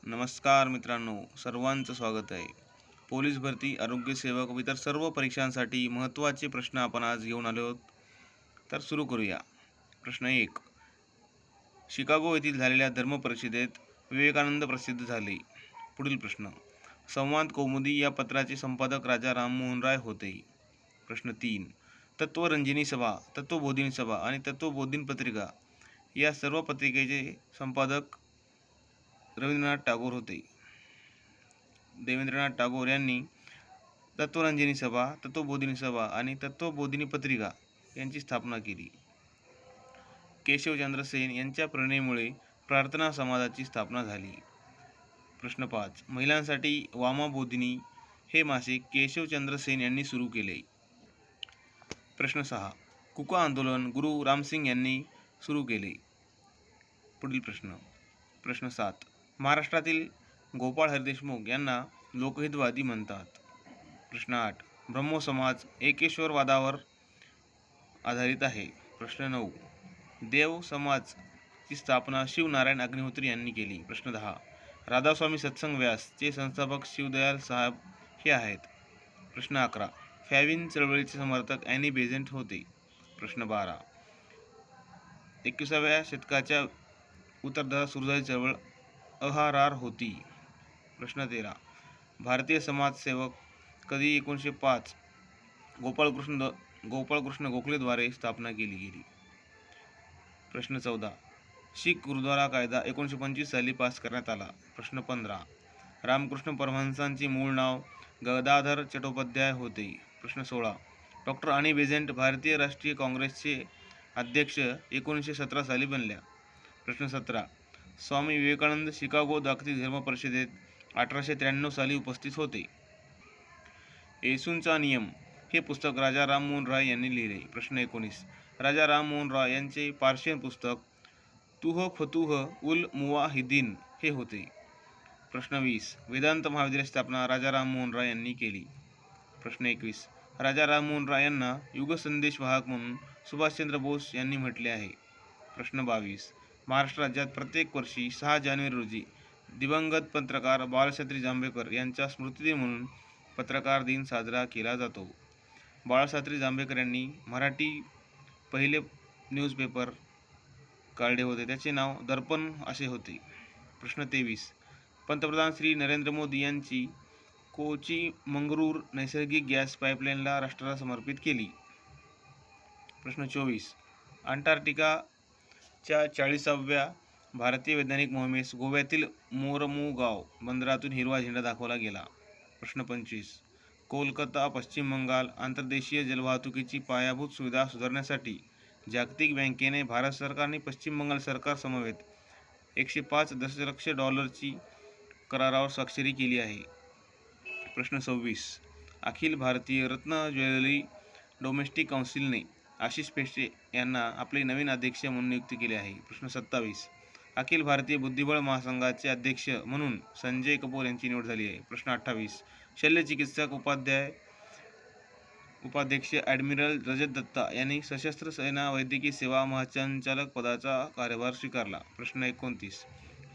नमस्कार मित्रांनो, सर्वांचं स्वागत आहे. पोलीस भरती, आरोग्य सेवक व इतर सर्व परीक्षांसाठी महत्त्वाचे प्रश्न आपण आज घेऊन आलो आहोत. तर सुरू करूया. प्रश्न 1. शिकागो येथील झालेल्या धर्म परिषदेत विवेकानंद प्रसिद्ध झाले. पुढील प्रश्न. संवाद कौमुदी या पत्राचे संपादक राजा राममोहन राय होते. प्रश्न 3. तत्वरंजनी सभा, तत्वबोधिनी सभा आणि तत्वबोधिनी पत्रिका या सर्व पत्रिकेचे संपादक रवींद्रनाथ टागोर होते. देवेंद्रनाथ टागोर यांनी तत्वरंजनी सभा, तत्वबोधिनी सभा आणि तत्वबोधिनी पत्रिका यांची स्थापना केली. केशवचंद्र सेन यांच्या प्रेरणेमुळे प्रार्थना समाजाची स्थापना झाली. प्रश्न 5. महिलांसाठी वामाबोधिनी हे मासिक केशवचंद्र सेन यांनी सुरू केले. प्रश्न 6. कुका आंदोलन गुरु रामसिंग यांनी सुरू केले. पुढील प्रश्न. प्रश्न 7. महाराष्ट्रातील गोपाळ हरिदेशमुख यांना लोकहितवादी म्हणतात. प्रश्न 8. ब्रह्मो समाज एकेश्वरवादावर आधारित आहे. प्रश्न 9. देव समाजची स्थापना शिवनारायण अग्निहोत्री यांनी केली. प्रश्न 10. राधास्वामी सत्संग व्यासचे संस्थापक शिवदयाल साहेब हे आहेत. प्रश्न 11. फॅविन चळवळीचे समर्थक ॲनी बेझंट होते. प्रश्न 12. 21व्या शतकाच्या उत्तरार्धात सुरू झालेली चळवळ अहारार होती. प्रश्न 13. भारतीय समाजसेवक कधी 1905 गोपाळकृष्ण गोखलेद्वारे स्थापना केली गेली. प्रश्न 14. शीख गुरुद्वारा कायदा 1925 साली पास करण्यात आला. प्रश्न 15. रामकृष्ण परमहंसांचे मूळ नाव गदाधर चट्टोपाध्याय होते. प्रश्न 16. डॉक्टर ॲनी बेझंट भारतीय राष्ट्रीय काँग्रेसचे अध्यक्ष 1917 साली बनल्या. प्रश्न 17. स्वामी विवेकानंद शिकागो जागतिक धर्म परिषदेत 1893 साली उपस्थित होते. येशूंचा नियम हे पुस्तक राजा राममोहन राय यांनी लिहिले. प्रश्न 19. राजा राममोहन राय यांचे पार्शियन पुस्तक तुह फतुह उल मुवाहिदीन हे होते. प्रश्न 20. वेदांत महाविद्यालयाची स्थापना राजा राममोहन राय यांनी केली. प्रश्न 21. राजा राममोहन राय यांना युगसंदेश वाहक म्हणून सुभाषचंद्र बोस यांनी म्हटले आहे. प्रश्न 22. महाराष्ट्र राज्यात प्रत्येक वर्षी 6 जानेवारी रोजी दिवंगत पत्रकार बाळशास्त्री जांभेकर यांचा स्मृतिदिन म्हणून पत्रकार दिन साजरा केला जातो. बाळशास्त्री जांभेकर यांनी मराठी पहिले न्यूजपेपर काढले होते. त्याचे नाव दर्पण असे होते. प्रश्न 23. पंतप्रधान श्री नरेंद्र मोदी यांची कोची मंगरूळ नैसर्गिक गॅस पाईपलाईनला राष्ट्राला समर्पित केली. प्रश्न 24. अंटार्क्टिकाच्या 40व्या भारतीय वैज्ञानिक मोहिमेस गोव्यातील मोरमुगाव बंदरातून हिरवा झेंडा दाखवला गेला. प्रश्न 25. कोलकाता पश्चिम बंगाल आंतरदेशीय जलवाहतुकीची पायाभूत सुविधा सुधारण्यासाठी जागतिक बँकेने भारत सरकार आणि पश्चिम बंगाल सरकार समवेत $105 दशलक्ष करारावर स्वाक्षरी केली आहे. प्रश्न 26. अखिल भारतीय रत्न ज्वेलरी डोमेस्टिक काउन्सिलने आशिष पेशे यांना आपले नवीन अध्यक्ष म्हणून नियुक्त केले आहे. प्रश्न 27. अखिल भारतीय बुद्धिबळ महासंघाचे अध्यक्ष म्हणून संजय कपूर यांची निवड झाली आहे. प्रश्न 28. शल्यचिकित्सक उपाध्यक्ष ॲडमिरल रजत दत्ता यांनी सशस्त्र सेना वैद्यकीय सेवा महासंचालक पदाचा कार्यभार स्वीकारला. प्रश्न 29.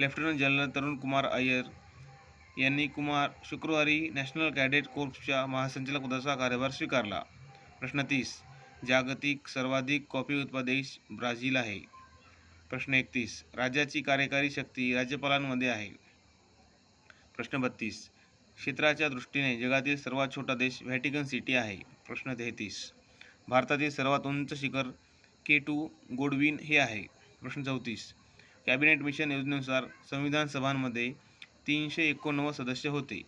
लेफ्टनंट जनरल तरुण कुमार अय्यर यांनी शुक्रवारी नॅशनल कॅडेट कोर्प्सच्या महासंचालक पदाचा कार्यभार स्वीकारला. प्रश्न 30. जागतिक सर्वाधिक कॉफी उत्पादक देश ब्राझील आहे. प्रश्न 31. राज्याची कार्यकारी शक्ती राज्यपालांमध्ये आहे. प्रश्न 32. क्षेत्राच्या दृष्टीने जगातील सर्वात छोटा देश व्हॅटिकन सिटी आहे. प्रश्न 33. भारतातील सर्वात उंच शिखर K2 गोडविन हे आहे. प्रश्न 34. कॅबिनेट मिशन योजनेनुसार संविधान सभांमध्ये 389 सदस्य होते.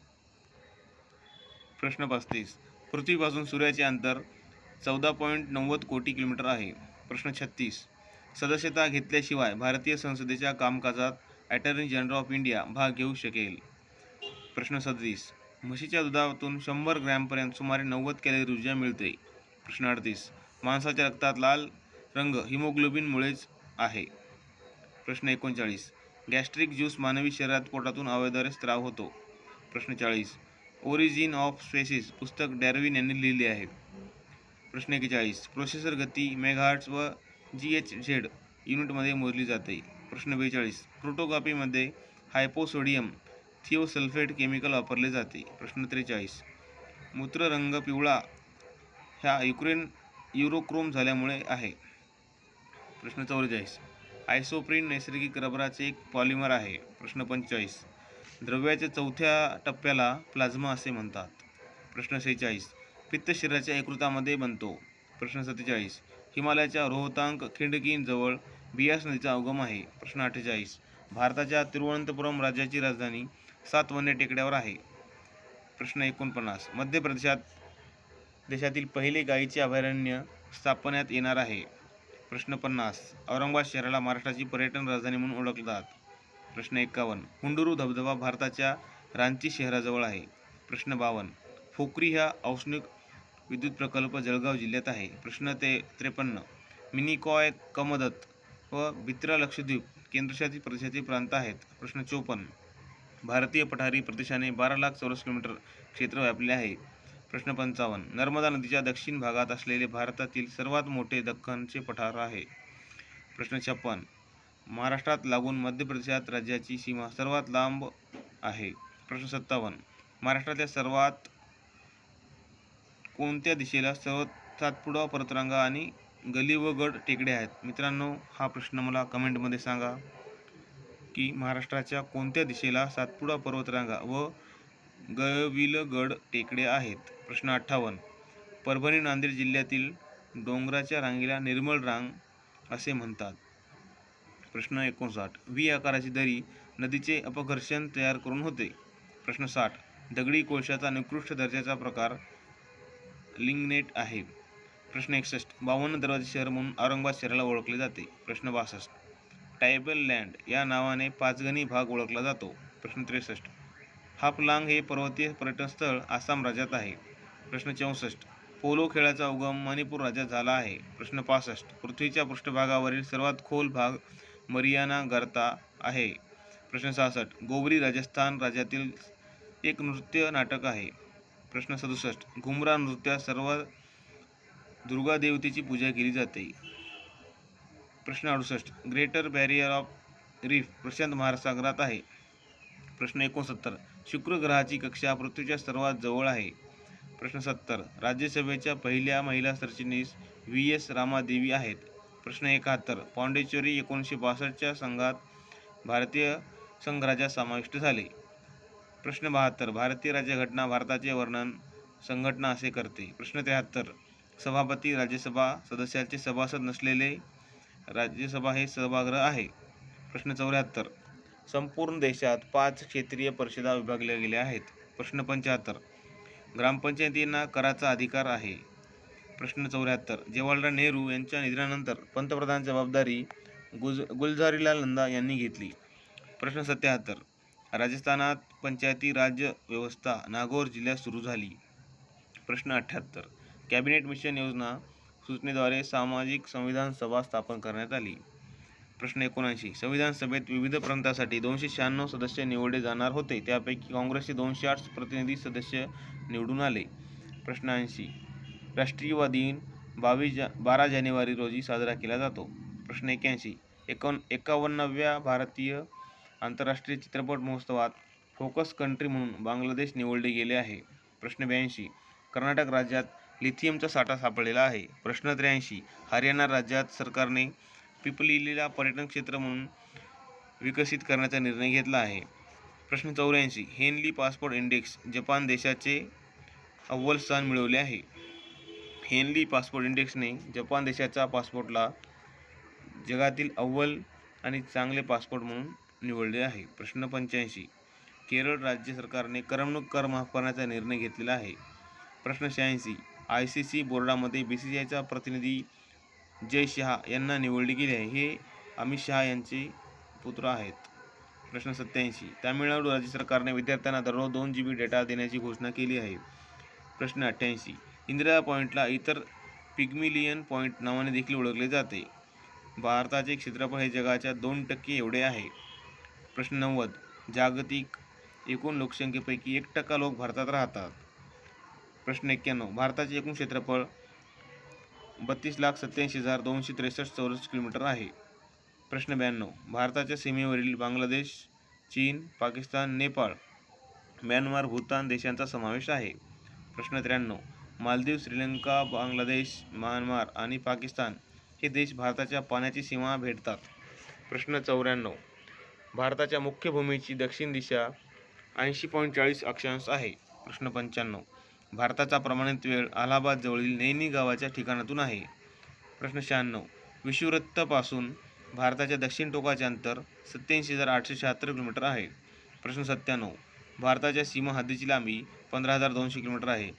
प्रश्न 35. पृथ्वीपासून सूर्याचे अंतर 14.90 कोटी किलोमीटर आहे. प्रश्न 36. सदस्यता घेतल्याशिवाय भारतीय संसदेच्या कामकाजात अटॉर्नी जनरल ऑफ इंडिया भाग घेऊ शकेल. प्रश्न 37. म्हशीच्या दुधातून 100 ग्रॅमपर्यंत सुमारे 90 कॅलरी ऊर्जा मिळते. प्रश्न 38. माणसाच्या रक्तात लाल रंग हिमोग्लोबिनमुळेच आहे. प्रश्न 39. गॅस्ट्रिक ज्यूस मानवी शरीरात पोटातून अवयवाद्वारे स्त्राव होतो. प्रश्न 40. ओरिजिन ऑफ स्पेसीज पुस्तक डार्विन यांनी लिहिले आहे. प्रश्न 41. प्रोसेसर गती मेगाहर्ट्ज व GHz युनिटमध्ये मोजली जाते. प्रश्न 42. फोटोग्राफीमध्ये हायपोसोडियम थिओसल्फेट केमिकल वापरले जाते? प्रश्न 43. मूत्र रंग पिवळा ह्या युरोक्रोम झाल्यामुळे आहे? प्रश्न 44. आयसोप्रीन नैसर्गिक रबराचे एक पॉलिमर आहे? प्रश्न 45. द्रव्याच्या चौथ्या टप्प्याला प्लाझ्मा असे म्हणतात? प्रश्न 46. पित्त शरीराच्या यकृतामध्ये बनतो? प्रश्न 47. हिमालयाच्या रोहतांग खिंडकीजवळ बियास नदीचा उगम आहे? प्रश्न 48. भारताच्या तिरुवनंतपुरम राज्याची राजधानी 7 वन्य टेकड्यावर आहे? प्रश्न 49. मध्य देशातील पहिले गायीचे अभयारण्य स्थापण्यात येणार आहे? प्रश्न 50. औरंगाबाद शहराला महाराष्ट्राची पर्यटन राजधानी म्हणून ओळखले जातात? प्रश्न 51. हुंडुरू धबधबा भारताच्या रांची शहराजवळ आहे? प्रश्न 52. फोकरी हा औष्णिक विद्युत प्रकल्प जळगाव जिल्ह्यात आहे? प्रश्न 53. मिनिकॉय, कमदत व बित्रा लक्षद्वीप केंद्रशासित प्रदेशाचे प्रांत आहेत? प्रश्न 54. भारतीय पठारी प्रदेशाने 12 लाख चौरस किलोमीटर क्षेत्र व्यापले आहे? प्रश्न 55. नर्मदा नदीच्या दक्षिण भागात असलेले भारतातील सर्वात मोठे दख्खनचे पठार आहे? प्रश्न 56. महाराष्ट्रात लागून मध्य प्रदेशात राज्याची सीमा सर्वात लांब आहे? प्रश्न 57. महाराष्ट्रातल्या सर्वात कोणत्या दिशेला सातपुडा पर्वतरांगा आणि गली व गड टेकडे आहेत? मित्रांनो, हा प्रश्न मला कमेंटमध्ये सांगा की महाराष्ट्राच्या कोणत्या दिशेला सातपुडा पर्वतरांगा व गविलगड टेकडे आहेत? प्रश्न 58. परभणी नांदेड जिल्ह्यातील डोंगराच्या रांगेला निर्मल रांग असे म्हणतात? प्रश्न 59. व्ही आकाराची दरी नदीचे अपघर्षण तयार करून होते? प्रश्न 60. दगडी कोळशाचा निकृष्ट दर्जाचा प्रकार लिग्नाइट आहे? प्रश्न 61. 52 दरवाजे शहर म्हणून औरंगाबाद शहराला ओळखले जाते? प्रश्न 62. टायबल लँड या नावाने पाचगणी भाग ओळखला जातो? प्रश्न 63. हाफलांग हे पर्वतीय पर्यटन स्थळ आसाम राज्यात आहे? प्रश्न 64. पोलो खेळाचा उगम मणिपूर राज्यात झाला आहे? प्रश्न 65. पृथ्वीच्या पृष्ठभागावरील सर्वात खोल भाग मरियाना गर्ता आहे? प्रश्न 66. गोवरी राजस्थान राज्यातील एक नृत्य नाटक आहे? प्रश्न 67. घुमरा नृत्यात सर्व दुर्गा देवतेची पूजा केली जाते? प्रश्न 68. Greater barrier of reef Prashant महासागरात आहे? प्रश्न 69. शुक्र ग्रहाची कक्षा पृथ्वीच्या सर्वात जवळ आहे? प्रश्न 70. राज्यसभेच्या पहिल्या महिला सरचिटणीस व्ही.एस. रामादेवी आहेत? प्रश्न 71. पॉंडिचेरी 1962च्या संघात भारतीय संघराज्यात समाविष्ट झाले? प्रश्न 72. भारतीय राज्यघटना भारताचे वर्णन संघटना असे करते? प्रश्न 73. सभापती राज्यसभा सदस्याचे सभासद नसलेले राज्यसभा हे सभागृह आहे? प्रश्न 74. संपूर्ण देशात 5 क्षेत्रीय परिषदा विभागल्या गेल्या आहेत? प्रश्न 75. ग्रामपंचायतींना कराचा अधिकार आहे? प्रश्न 74. जवाहरलाल नेहरू यांच्या निधनानंतर पंतप्रधान जबाबदारी गुलझारीलाल नंदा यांनी घेतली? प्रश्न 77. राजस्थानात पंचायती राज्य व्यवस्था नागौर जिल्ह्यात सुरू झाली? प्रश्न 78. कॅबिनेट मिशन योजना सूचनेद्वारे सामाजिक संविधान सभा स्थापन करण्यात आली? प्रश्न 79. संविधान सभेत विविध प्रांतासाठी 296 सदस्य निवडले जाणार होते, त्यापैकी काँग्रेसचे 208 प्रतिनिधी सदस्य निवडून आले? प्रश्न 80. राष्ट्रीय दिन 12 जानेवारी रोजी साजरा केला जातो? प्रश्न 81. 51व्या भारतीय आंतरराष्ट्रीय चित्रपट महोत्सवात फोकस कंट्री म्हणून बांगलादेश निवडले गेले आहे? प्रश्न 82. कर्नाटक राज्यात लिथियमचा साठा सापडलेला आहे? प्रश्न 83. हरियाणा राज्यात सरकारने पिपलीला पर्यटन क्षेत्र म्हणून विकसित करण्याचा निर्णय घेतला आहे? प्रश्न 84. हेनली पासपोर्ट इंडेक्स जपान देशाचे अव्वल स्थान मिळवले आहे? हेनली पासपोर्ट इंडेक्सने जपान देशाच्या पासपोर्टला जगातील अव्वल आणि चांगले पासपोर्ट म्हणून निवडले आहे? प्रश्न 85. केरळ राज्य सरकारने करमणूक कर माफ करण्याचा निर्णय घेतलेला आहे? प्रश्न 86. ICC बोर्डामध्ये BCCIचा प्रतिनिधी जय शहा यांना निवडले गेले आहे? हे अमित शहा यांचे पुत्र आहेत? प्रश्न 87. तामिळनाडू राज्य सरकारने विद्यार्थ्यांना दररोज 2 GB डेटा देण्याची घोषणा केली आहे? प्रश्न 88. इंदिरा पॉईंटला इतर पिग्मिलियन पॉईंट नावाने देखील ओळखले जाते? भारताचे क्षेत्रफळ हे जगाच्या 2% एवढे आहे? प्रश्न 90. जागतिक एकूण लोकसंख्येपैकी 1% लोक भारतात राहतात? प्रश्न 91. भारताचे एकूण क्षेत्रफळ 32,87,263 चौरस किलोमीटर आहे? प्रश्न 92. भारताच्या सीमेवरील बांगलादेश, चीन, पाकिस्तान, नेपाळ म्यानमार, भूतान देशांचा समावेश आहे. प्रश्न 93. मालदीव, श्रीलंका, बांगलादेश, म्यानमार आणि पाकिस्तान हे देश भारताच्या पाण्याची सीमा भेटतात. प्रश्न 94. भारताच्या मुख्य भूमीची दक्षिण दिशा 80.40 अक्षांश आहे. प्रश्न 95. भारताचा प्रमाणित वेळ अलाहाबाद जवळील नैनी गावाच्या ठिकाणातून आहे. प्रश्न 96. विषुववृत्तापासून भारताच्या दक्षिण टोकाचे अंतर 87,876 किलोमीटर आहे. प्रश्न 97. भारताच्या सीमा हद्दीची लांबी 15,200 किलोमीटर आहे.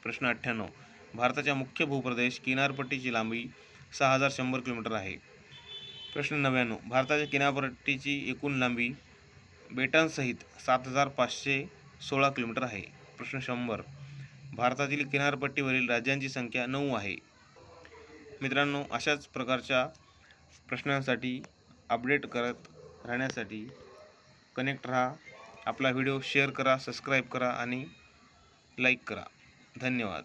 प्रश्न 98. भारताच्या मुख्य भूप्रदेश किनारपट्टीची लांबी 6,100 किलोमीटर आहे. प्रश्न 99. भारताच्या किनारपट्टीची एकूण लांबी बेटांसहित 7,516 किलोमीटर आहे. प्रश्न 100. भारतातील किनारपट्टीवरील राज्यांची संख्या 9 आहे. मित्रांनो, अशाच प्रकारच्या प्रश्नांसाठी अपडेट करत राहण्यासाठी कनेक्ट राहा. आपला व्हिडिओ शेअर करा, सबस्क्राईब करा आणि लाईक करा. धन्यवाद.